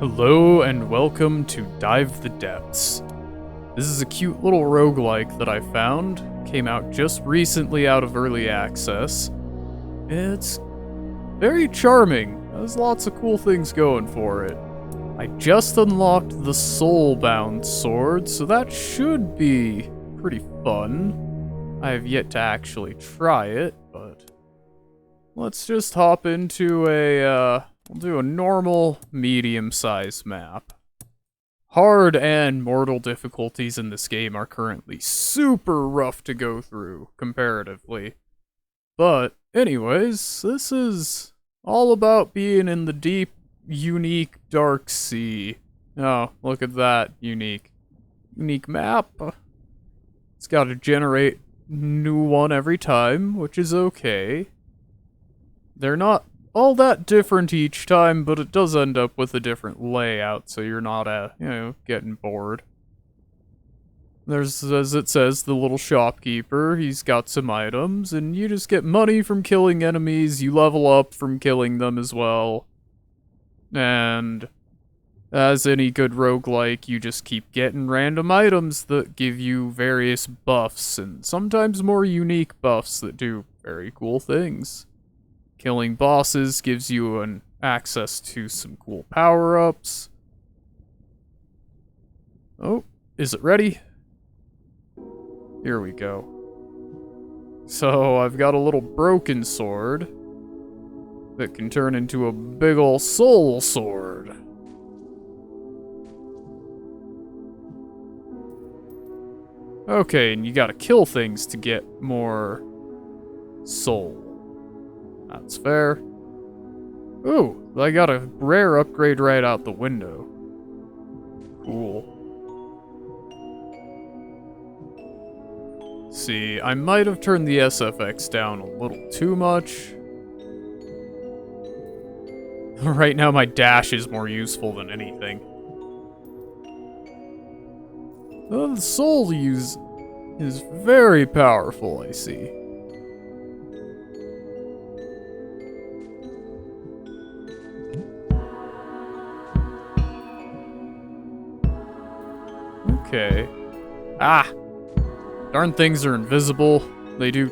Hello and welcome to Dive the Depths. This is a cute little roguelike that I found. Came out just recently out of early access. It's very charming. Has lots of cool things going for it. I just unlocked the soulbound sword, so that should be pretty fun. I have yet to actually try it, but let's just hop into we'll do a normal, medium-sized map. Hard and mortal difficulties in this game are currently super rough to go through, comparatively. But, anyways, this is all about being in the deep, unique, dark sea. Oh, look at that, unique map. It's gotta generate new one every time, which is okay. They're not all that different each time, but it does end up with a different layout, so you're not, getting bored. There's, as it says, the little shopkeeper. He's got some items, and you just get money from killing enemies. You level up from killing them as well. And as any good roguelike, you just keep getting random items that give you various buffs, and sometimes more unique buffs that do very cool things. Killing bosses gives you an access to some cool power-ups. Oh, is it ready? Here we go. So, I've got a little broken sword that can turn into a big ol' soul sword. Okay, and you gotta kill things to get more soul. That's fair. Ooh, I got a rare upgrade right out the window. Cool. See, I might have turned the SFX down a little too much. Right now my dash is more useful than anything. Oh, the soul use is very powerful, I see. Okay. Ah! Darn things are invisible. They do,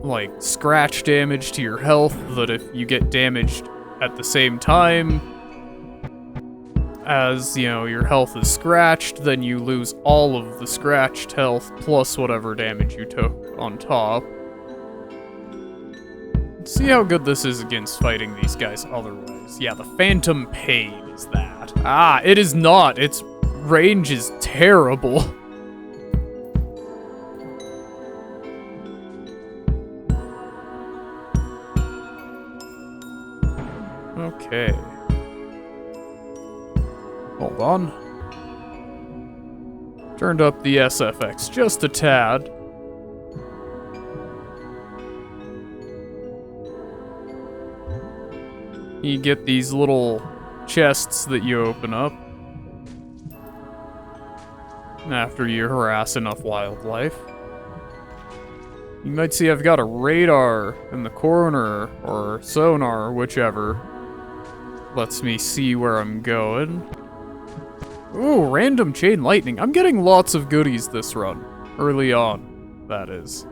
like, scratch damage to your health that if you get damaged at the same time as, your health is scratched, then you lose all of the scratched health plus whatever damage you took on top. Let's see how good this is against fighting these guys otherwise. Yeah, the Phantom Pain is that. Ah, it is not. Its range is terrible. Okay. Hold on. Turned up the SFX just a tad. You get these little chests that you open up after you harass enough wildlife. You might see I've got a radar in the corner, or sonar, whichever. Lets me see where I'm going. Ooh, random chain lightning. I'm getting lots of goodies this run. Early on, that is.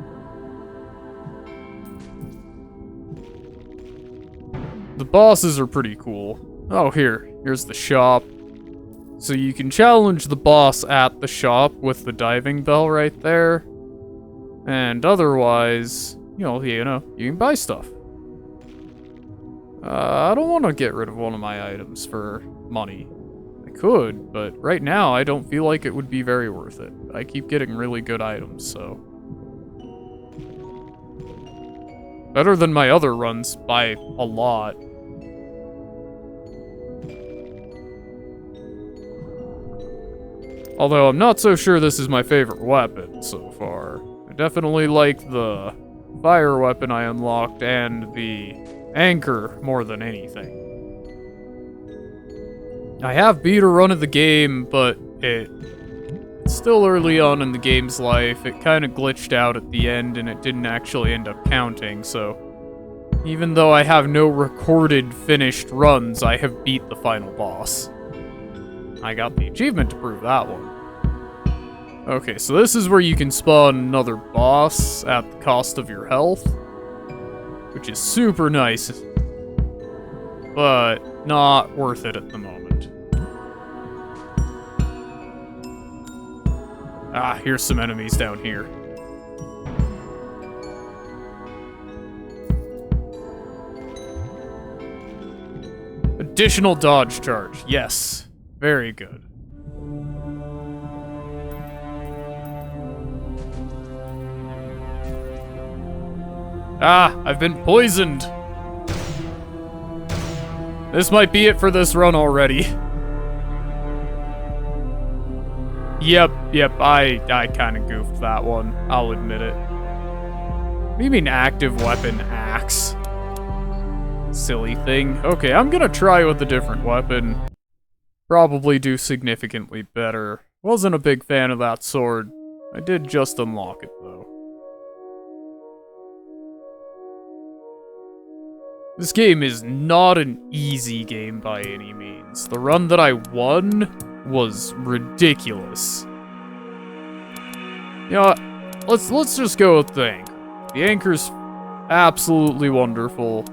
The bosses are pretty cool. Oh, here's the shop. So you can challenge the boss at the shop with the diving bell right there. And otherwise, you can buy stuff. I don't want to get rid of one of my items for money. I could, but right now I don't feel like it would be very worth it. I keep getting really good items, so. Better than my other runs by a lot. Although I'm not so sure this is my favorite weapon so far. I definitely like the fire weapon I unlocked and the anchor more than anything. I have beat a run of the game, but it's still early on in the game's life. It kind of glitched out at the end and it didn't actually end up counting, so even though I have no recorded finished runs, I have beat the final boss. I got the achievement to prove that one. Okay, so this is where you can spawn another boss at the cost of your health, which is super nice, but not worth it at the moment. Ah, here's some enemies down here. Additional dodge charge, yes. Very good. Ah, I've been poisoned. This might be it for this run already. Yep, I kind of goofed that one. I'll admit it. What do you mean active weapon axe? Silly thing. Okay, I'm gonna try with a different weapon. Probably do significantly better. Wasn't a big fan of that sword. I did just unlock it, though. This game is not an easy game by any means. The run that I won was ridiculous. You know what? Let's just go with the anchor. The anchor's absolutely wonderful.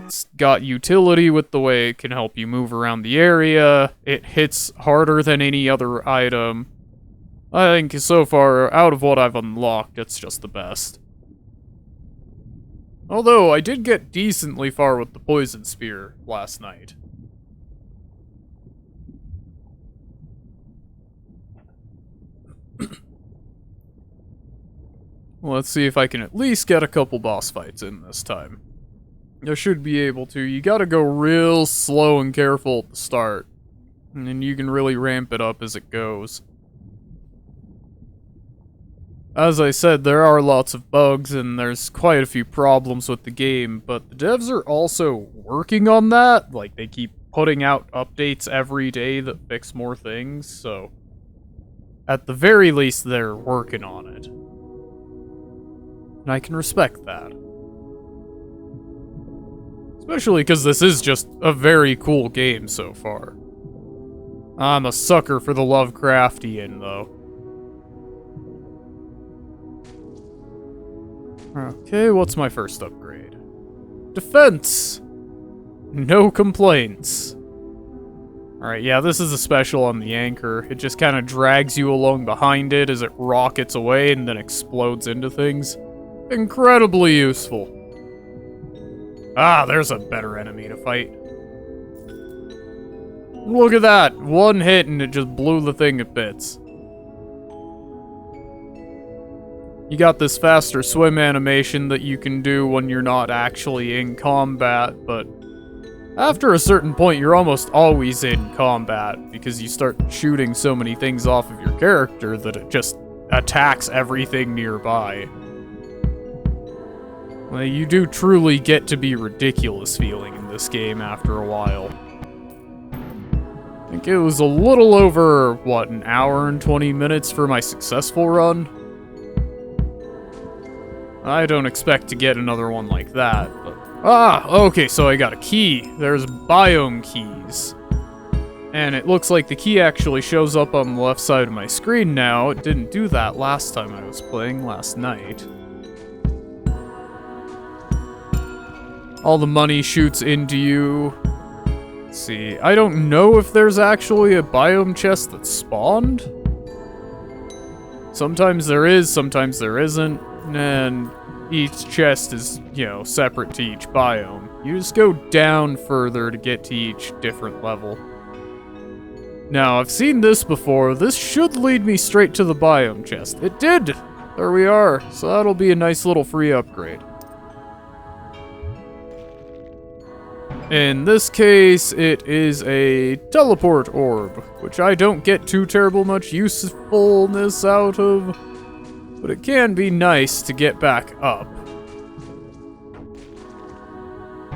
It's got utility with the way it can help you move around the area. It hits harder than any other item. I think so far, out of what I've unlocked, it's just the best. Although, I did get decently far with the poison spear last night. Let's see if I can at least get a couple boss fights in this time. I should be able to. You gotta go real slow and careful at the start. And then you can really ramp it up as it goes. As I said, there are lots of bugs and there's quite a few problems with the game, but the devs are also working on that. Like, they keep putting out updates every day that fix more things, so at the very least, they're working on it. And I can respect that. Especially because this is just a very cool game so far. I'm a sucker for the Lovecraftian, though. Okay, what's my first upgrade? Defense! No complaints. Alright, yeah, this is a special on the anchor. It just kind of drags you along behind it as it rockets away and then explodes into things. Incredibly useful. Ah, there's a better enemy to fight. Look at that! One hit and it just blew the thing to bits. You got this faster swim animation that you can do when you're not actually in combat, but after a certain point you're almost always in combat because you start shooting so many things off of your character that it just attacks everything nearby. Well, you do truly get to be ridiculous feeling in this game after a while. I think it was a little over, what, an hour and 20 minutes for my successful run? I don't expect to get another one like that, but... Ah, okay, so I got a key. There's biome keys. And it looks like the key actually shows up on the left side of my screen now. It didn't do that last time I was playing, last night. All the money shoots into you. Let's see, I don't know if there's actually a biome chest that's spawned. Sometimes there is, sometimes there isn't. And each chest is, you know, separate to each biome. You just go down further to get to each different level. Now, I've seen this before. This should lead me straight to the biome chest. It did! There we are. So that'll be a nice little free upgrade. In this case, it is a teleport orb, which I don't get too terrible much usefulness out of. But it can be nice to get back up.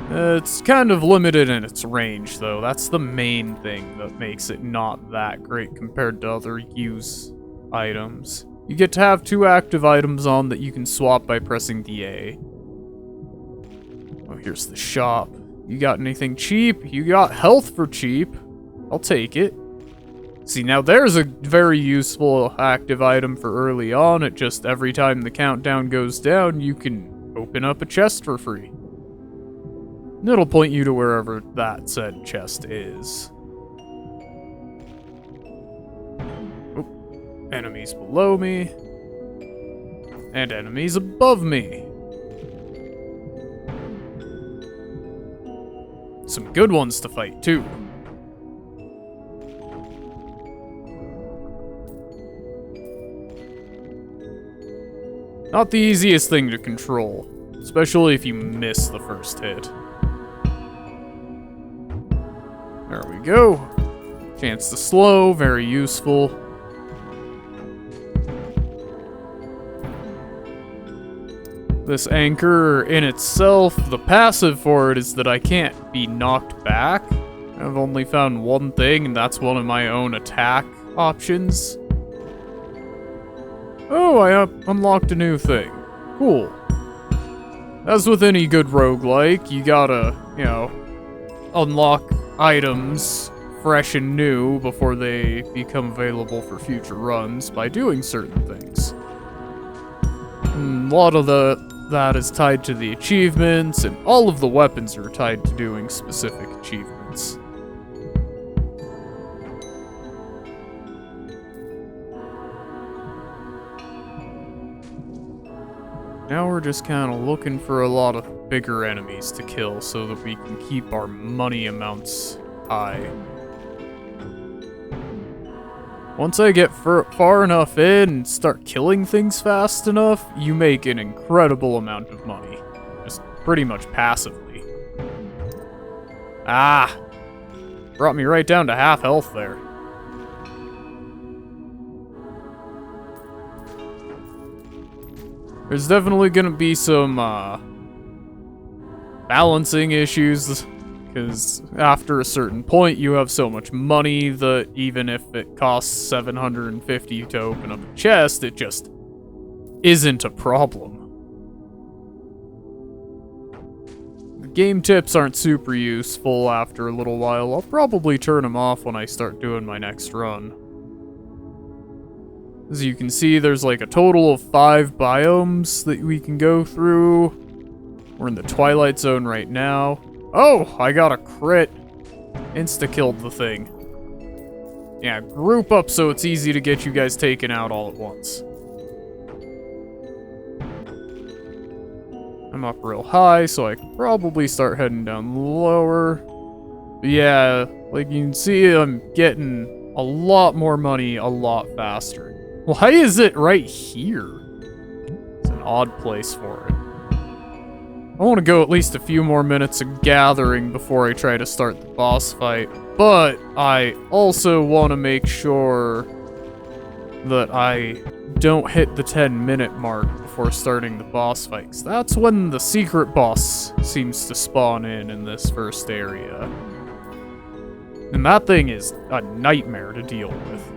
It's kind of limited in its range, though. That's the main thing that makes it not that great compared to other use items. You get to have 2 active items on that you can swap by pressing the A. Oh, here's the shop. You got anything cheap? You got health for cheap. I'll take it. See, now there's a very useful active item for early on. It just, every time the countdown goes down, you can open up a chest for free. And it'll point you to wherever that said chest is. Oh, enemies below me. And enemies above me. Some good ones to fight, too. Not the easiest thing to control, especially if you miss the first hit. There we go. Chance to slow, very useful. This anchor in itself, the passive for it is that I can't be knocked back. I've only found one thing, and that's one of my own attack options. Oh, I unlocked a new thing. Cool. As with any good roguelike, you gotta, you know, unlock items fresh and new before they become available for future runs by doing certain things. And a lot of that is tied to the achievements, and all of the weapons are tied to doing specific achievements. Now we're just kind of looking for a lot of bigger enemies to kill so that we can keep our money amounts high. Once I get far enough in and start killing things fast enough, you make an incredible amount of money. Just pretty much passively. Ah! Brought me right down to half health there. There's definitely gonna be some, balancing issues, because after a certain point you have so much money that even if it costs 750 to open up a chest, it just isn't a problem. The game tips aren't super useful after a little while. I'll probably turn them off when I start doing my next run. As you can see, there's like a total of 5 biomes that we can go through. We're in the Twilight Zone right now. Oh, I got a crit. Insta-killed the thing. Yeah, group up so it's easy to get you guys taken out all at once. I'm up real high, so I can probably start heading down lower. But yeah, like you can see, I'm getting a lot more money a lot faster. Why is it right here? It's an odd place for it. I want to go at least a few more minutes of gathering before I try to start the boss fight, but I also want to make sure that I don't hit the 10-minute mark before starting the boss fight, 'cause that's when the secret boss seems to spawn in this first area. And that thing is a nightmare to deal with.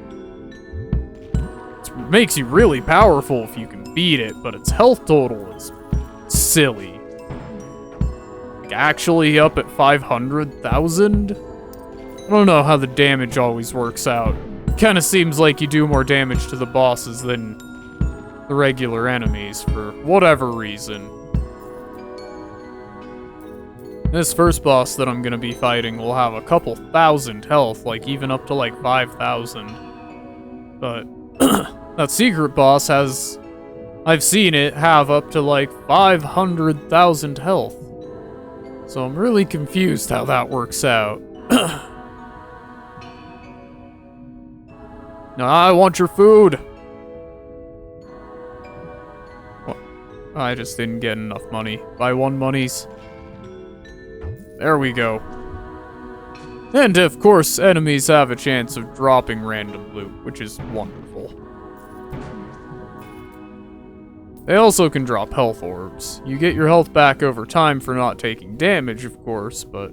It makes you really powerful if you can beat it, but its health total is silly. Like actually up at 500,000? I don't know how the damage always works out. Kinda seems like you do more damage to the bosses than the regular enemies for whatever reason. This first boss that I'm gonna be fighting will have a couple thousand health, like even up to like 5,000. But that secret boss has, I've seen it have up to like 500,000 health. So I'm really confused how that works out. No, I want your food. Well, I just didn't get enough money. Buy 1 monies. There we go. And of course, enemies have a chance of dropping random loot, which is wonderful. They also can drop health orbs. You get your health back over time for not taking damage, of course, but...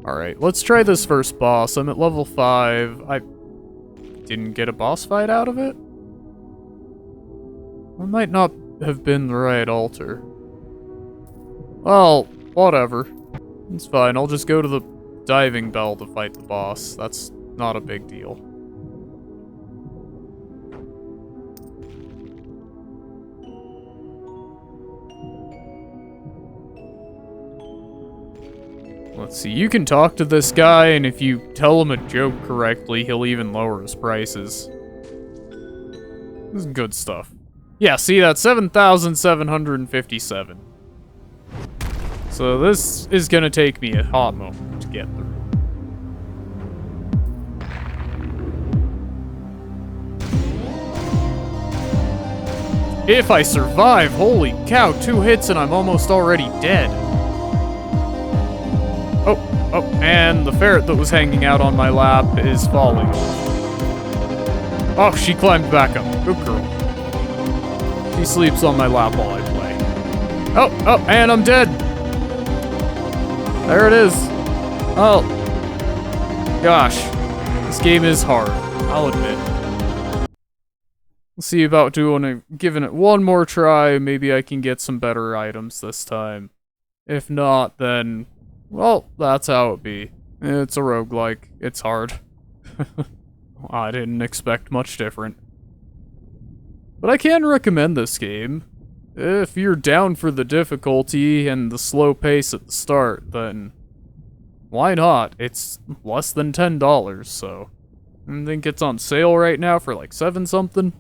Alright, let's try this first boss. I'm at level 5. I didn't get a boss fight out of it? Or might not have been the right altar. Well, whatever. It's fine, I'll just go to the diving bell to fight the boss. That's not a big deal. Let's see, you can talk to this guy, and if you tell him a joke correctly, he'll even lower his prices. This is good stuff. Yeah, see, that's 7,757. So this is gonna take me a hot moment to get through. If I survive, holy cow, 2 hits and I'm almost already dead. Oh, and the ferret that was hanging out on my lap is falling. Oh, she climbed back up. Good girl. She sleeps on my lap while I play. Oh, and I'm dead. There it is. Oh. Gosh. This game is hard, I'll admit. Let's see about giving it one more try. Maybe I can get some better items this time. If not, then, well, that's how it be. It's a roguelike. It's hard. I didn't expect much different. But I can recommend this game. If you're down for the difficulty and the slow pace at the start, then why not? It's less than $10, so I think it's on sale right now for like 7 something.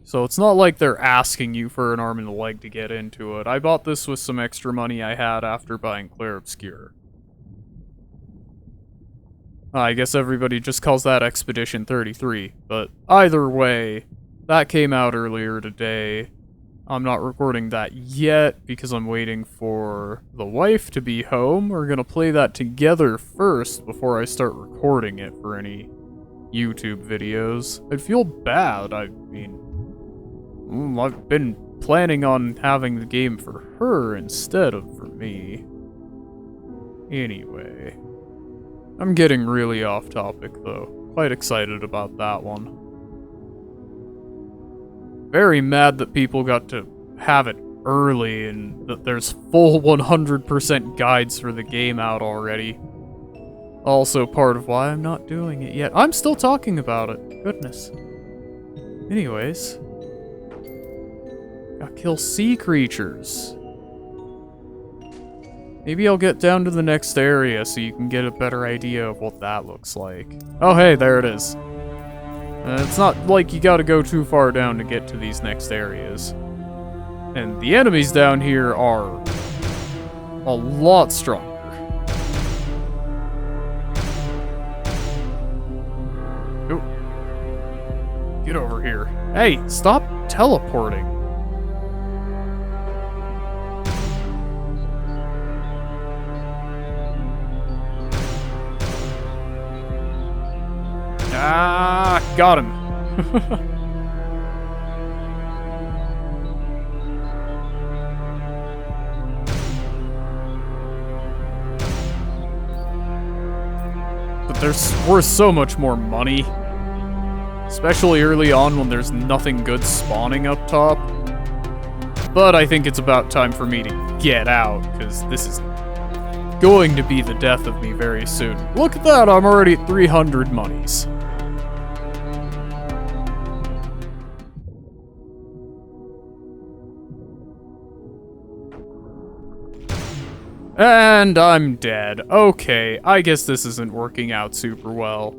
So it's not like they're asking you for an arm and a leg to get into it. I bought this with some extra money I had after buying Clair Obscure. I guess everybody just calls that Expedition 33, but either way, that came out earlier today. I'm not recording that yet because I'm waiting for the wife to be home. We're gonna play that together first before I start recording it for any YouTube videos. I'd feel bad, I mean, I've been planning on having the game for her instead of for me. Anyway. I'm getting really off topic, though. Quite excited about that one. Very mad that people got to have it early and that there's full 100% guides for the game out already. Also part of why I'm not doing it yet. I'm still talking about it. Goodness. Anyways. Gotta kill sea creatures. Maybe I'll get down to the next area so you can get a better idea of what that looks like. Oh hey, there it is. It's not like you gotta go too far down to get to these next areas. And the enemies down here are a lot stronger. Ooh. Get over here. Hey, stop teleporting. Ah, got him. But there's worth so much more money. Especially early on when there's nothing good spawning up top. But I think it's about time for me to get out, because this is going to be the death of me very soon. Look at that, I'm already at 300 monies. And I'm dead. Okay, I guess this isn't working out super well.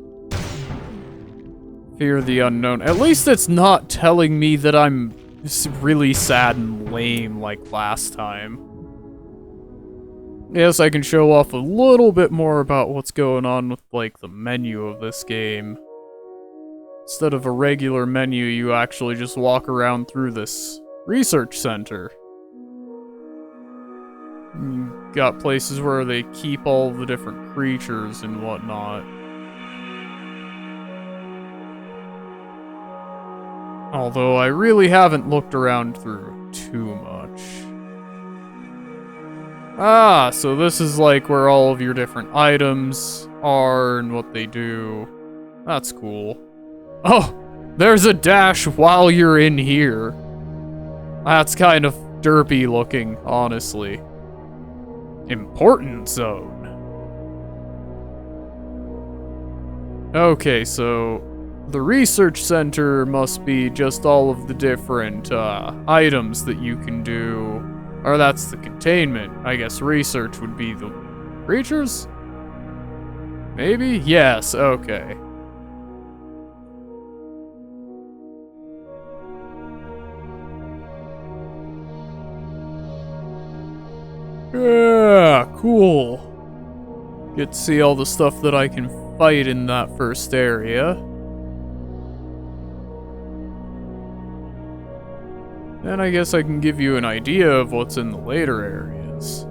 Fear the unknown. At least it's not telling me that I'm really sad and lame like last time. Yes, I can show off a little bit more about what's going on with, like, the menu of this game. Instead of a regular menu, you actually just walk around through this research center. You got places where they keep all the different creatures and whatnot. Although I really haven't looked around through too much. Ah, so this is like where all of your different items are and what they do. That's cool. Oh, there's a dash while you're in here. That's kind of derpy looking, honestly. Important zone. Okay, so the research center must be just all of the different items that you can do. Or that's the containment. I guess research would be the creatures? Maybe? Yes, okay. Yeah, cool. Get to see all the stuff that I can fight in that first area. And I guess I can give you an idea of what's in the later areas.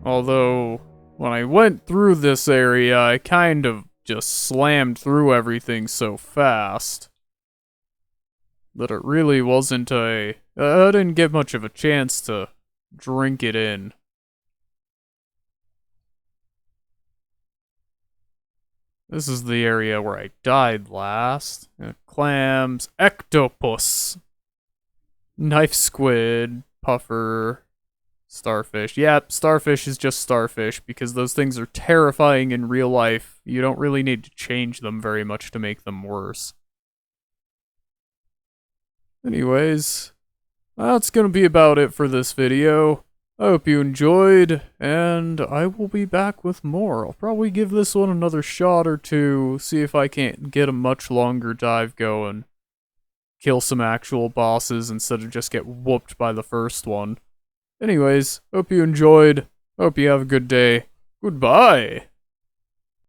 Although, when I went through this area, I kind of just slammed through everything so fast that it really wasn't I didn't get much of a chance to drink it in. This is the area where I died last. Clams, octopus, knife squid, puffer, starfish. Yep, starfish is just starfish because those things are terrifying in real life. You don't really need to change them very much to make them worse. Anyways, that's gonna be about it for this video. I hope you enjoyed, and I will be back with more. I'll probably give this one another shot or two, see if I can't get a much longer dive going. Kill some actual bosses instead of just get whooped by the first one. Anyways, hope you enjoyed. Hope you have a good day. Goodbye!